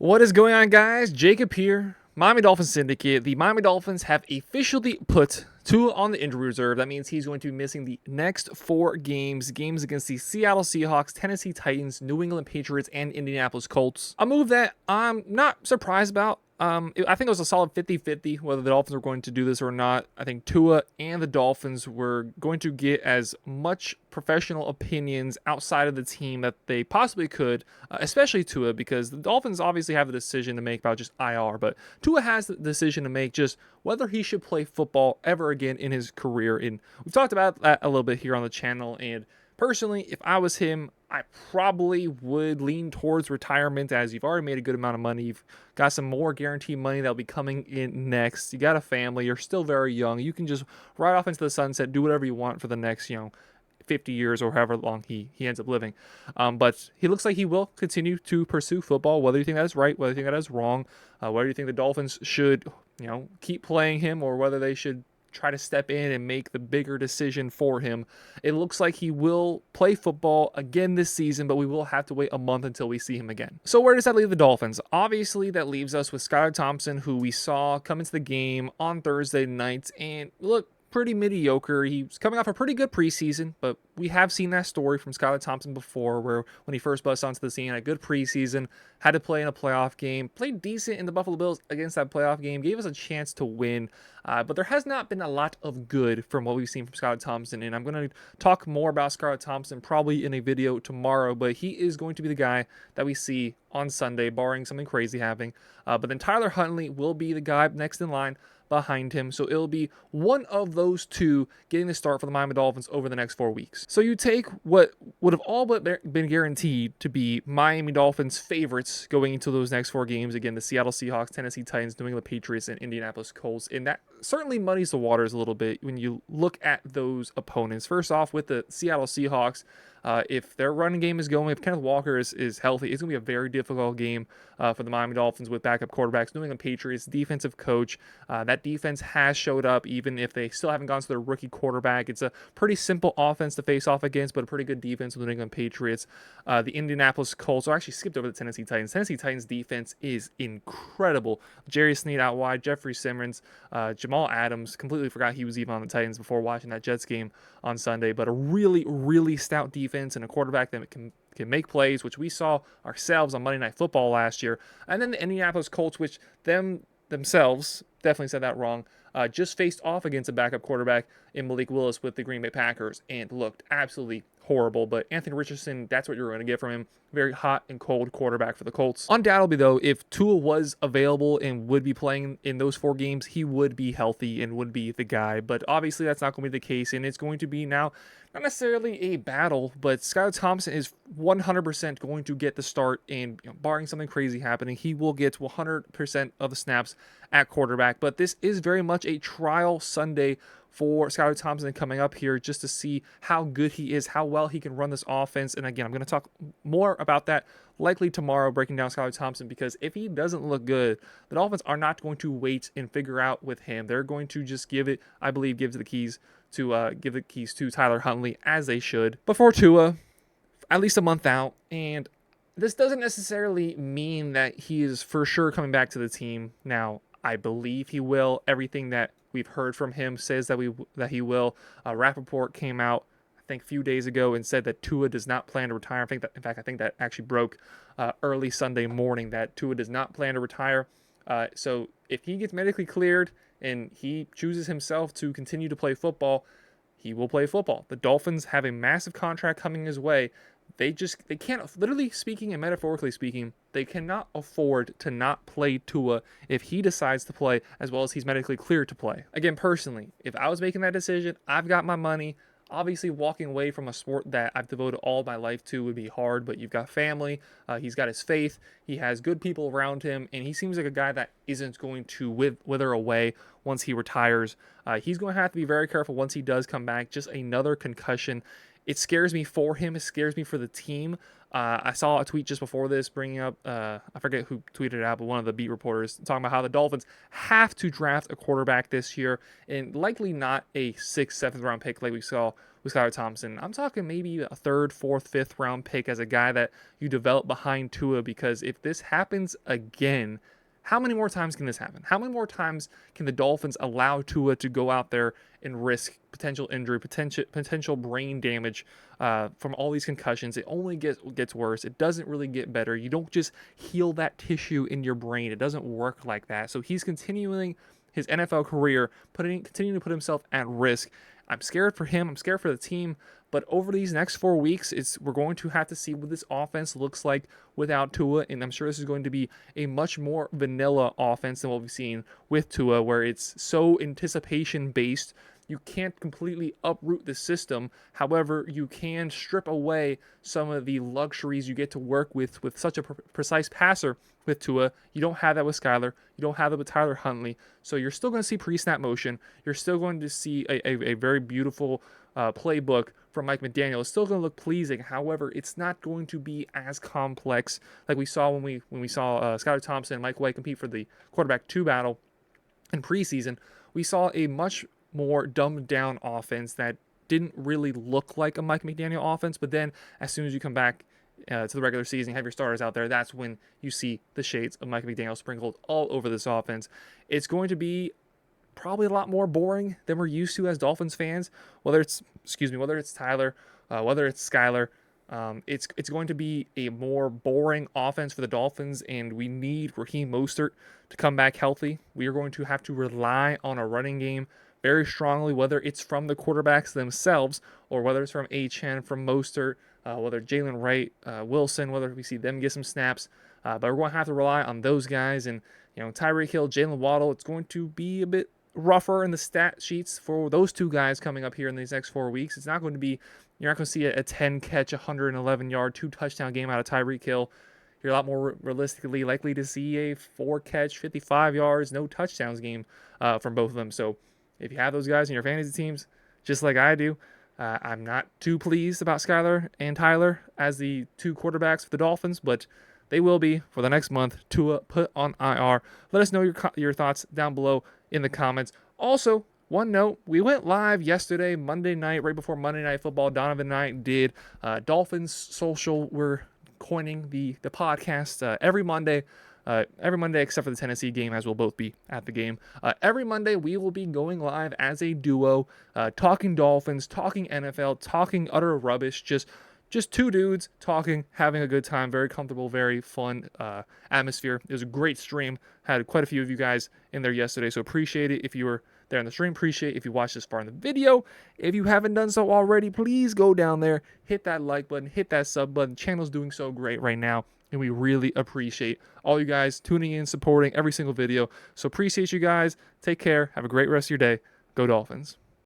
What is going on, guys? Jacob here, Miami Dolphins Syndicate. The Miami Dolphins have officially put Tua on the injury reserve. That means he's going to be missing the next 4 games against the Seattle Seahawks, Tennessee Titans, New England Patriots, and Indianapolis Colts. A move that I'm not surprised about. I think it was a solid 50-50 whether the Dolphins were going to do this or not. I think Tua and the Dolphins were going to get as much professional opinions outside of the team that they possibly could, especially Tua, because the Dolphins obviously have a decision to make about just IR, but Tua has the decision to make just whether he should play football ever again in his career. And we've talked about that a little bit here on the channel, and personally, if I was him, I probably would lean towards retirement, as you've already made a good amount of money. You've got some more guaranteed money that'll be coming in next. You got a family. You're still very young. You can just ride off into the sunset, do whatever you want for the next, 50 years or however long he ends up living. But he looks like he will continue to pursue football, whether you think that is right, whether you think that is wrong, whether you think the Dolphins should, keep playing him, or whether they should try to step in and make the bigger decision for him. It looks like he will play football again this season, but we will have to wait a month until we see him again. So where does that leave the Dolphins? Obviously, that leaves us with Skylar Thompson, who we saw come into the game on Thursday night and look pretty mediocre. He's coming off a pretty good preseason, but we have seen that story from Skylar Thompson before, where when he first buzzed onto the scene, had a good preseason, had to play in a playoff game, played decent in the Buffalo Bills against that playoff game, gave us a chance to win, but there has not been a lot of good from what we've seen from Skylar Thompson, and I'm going to talk more about Skylar Thompson probably in a video tomorrow, but he is going to be the guy that we see on Sunday, barring something crazy happening. But then Tyler Huntley will be the guy next in line behind him, so it'll be one of those two getting the start for the Miami Dolphins over the next 4 weeks. So you take what would have all but been guaranteed to be Miami Dolphins favorites going into those next 4 games, again, the Seattle Seahawks, Tennessee Titans, New England Patriots, and Indianapolis Colts, and that certainly muddies the waters a little bit when you look at those opponents. First off, with the Seattle Seahawks, if their running game is going, if Kenneth Walker is healthy, it's going to be a very difficult game for the Miami Dolphins with backup quarterbacks. New England Patriots defensive coach, that defense has showed up even if they still haven't gone to their rookie quarterback. It's a pretty simple offense to face off against, but a pretty good defense with the New England Patriots. The Indianapolis Colts, actually skipped over the Tennessee Titans. Tennessee Titans defense is incredible. Jerry Sneed out wide, Jeffrey Simmons, Jamal Adams, completely forgot he was even on the Titans before watching that Jets game on Sunday, but a really, really stout defense and a quarterback that can make plays, which we saw ourselves on Monday Night Football last year. And then the Indianapolis Colts, which themselves, definitely said that wrong, just faced off against a backup quarterback in Malik Willis with the Green Bay Packers and looked absolutely horrible. But Anthony Richardson, that's what you're going to get from him. Very hot and cold quarterback for the Colts. Undoubtedly, though, if Tua was available and would be playing in those 4 games, he would be healthy and would be the guy. But obviously, that's not going to be the case, and it's going to be now not necessarily a battle, but Skylar Thompson is 100% going to get the start, and barring something crazy happening, he will get 100% of the snaps at quarterback. But this is very much a trial Sunday for Skylar Thompson coming up here, just to see how good he is, how well he can run this offense. And again, I'm going to talk more about that likely tomorrow, breaking down Skylar Thompson, because if he doesn't look good, the Dolphins are not going to wait and figure out with him. They're going to just give the keys to Tyler Huntley, as they should, before Tua, at least a month out. And this doesn't necessarily mean that he is for sure coming back to the team. Now, I believe he will. Everything that we've heard from him says that he will. Rappaport came out, I think, a few days ago and said that Tua does not plan to retire. I think that actually broke early Sunday morning, that Tua does not plan to retire. So if he gets medically cleared and he chooses himself to continue to play football, he will play football. The Dolphins have a massive contract coming his way. They can't, literally speaking and metaphorically speaking, they cannot afford to not play Tua if he decides to play as well as he's medically cleared to play. Again, personally, if I was making that decision, I've got my money. Obviously, walking away from a sport that I've devoted all my life to would be hard, but you've got family, he's got his faith, he has good people around him, and he seems like a guy that isn't going to wither away once he retires. He's going to have to be very careful once he does come back. Just another concussion. It scares me for him. It scares me for the team. I saw a tweet just before this bringing up, I forget who tweeted it out, but one of the beat reporters talking about how the Dolphins have to draft a quarterback this year, and likely not a 6th, 7th round pick like we saw with Skylar Thompson. I'm talking maybe a third, fourth, fifth round pick as a guy that you develop behind Tua, because if this happens again, how many more times can this happen? How many more times can the Dolphins allow Tua to go out there and risk potential injury, potential brain damage from all these concussions? It only gets worse. It doesn't really get better. You don't just heal that tissue in your brain. It doesn't work like that. So he's continuing his NFL career, continuing to put himself at risk. I'm scared for him. I'm scared for the team. But over these next 4 weeks, we're going to have to see what this offense looks like without Tua. And I'm sure this is going to be a much more vanilla offense than what we've seen with Tua, where it's so anticipation-based. You can't completely uproot the system. However, you can strip away some of the luxuries you get to work with such a precise passer with Tua. You don't have that with Skylar. You don't have that with Tyler Huntley. So you're still going to see pre-snap motion. You're still going to see a very beautiful playbook from Mike McDaniel. It's still going to look pleasing. However, it's not going to be as complex like we saw when we saw Skylar Thompson and Mike White compete for the quarterback 2 battle in preseason. We saw a much more dumbed down offense that didn't really look like a Mike McDaniel offense. But then as soon as you come back to the regular season, have your starters out there, that's when you see the shades of Mike McDaniel sprinkled all over this offense. It's going to be probably a lot more boring than we're used to as Dolphins fans, whether it's Tyler, whether it's Skylar. It's going to be a more boring offense for the Dolphins, and we need Raheem Mostert to come back healthy. We are going to have to rely on a running game very strongly, whether it's from the quarterbacks themselves or whether it's from Achane, from Mostert, whether Jalen Wright, Wilson, whether we see them get some snaps. But we're going to have to rely on those guys. And, Tyreek Hill, Jalen Waddle, it's going to be a bit rougher in the stat sheets for those two guys coming up here in these next 4 weeks. It's not going to be, you're not going to see a 10-catch, 111-yard, 2-touchdown game out of Tyreek Hill. You're a lot more realistically likely to see a 4-catch, 55 yards, no touchdowns game from both of them. So if you have those guys in your fantasy teams, just like I do, I'm not too pleased about Skylar and Tyler as the 2 quarterbacks for the Dolphins, but they will be for the next month. Tua put on IR. Let us know your thoughts down below in the comments. Also, one note, we went live yesterday, Monday night, right before Monday Night Football. Donovan and I did Dolphins Social. We're coining the podcast every Monday except for the Tennessee game, as we'll both be at the game. Every Monday, we will be going live as a duo, talking Dolphins, talking NFL, talking utter rubbish, just 2 dudes talking, having a good time, very comfortable, very fun atmosphere. It was a great stream. Had quite a few of you guys in there yesterday, so appreciate it if you were there on the stream. Appreciate it if you watched this far in the video. If you haven't done so already, please go down there, hit that like button, hit that sub button. The channel's doing so great right now, and we really appreciate all you guys tuning in, supporting every single video. So appreciate you guys. Take care. Have a great rest of your day. Go Dolphins.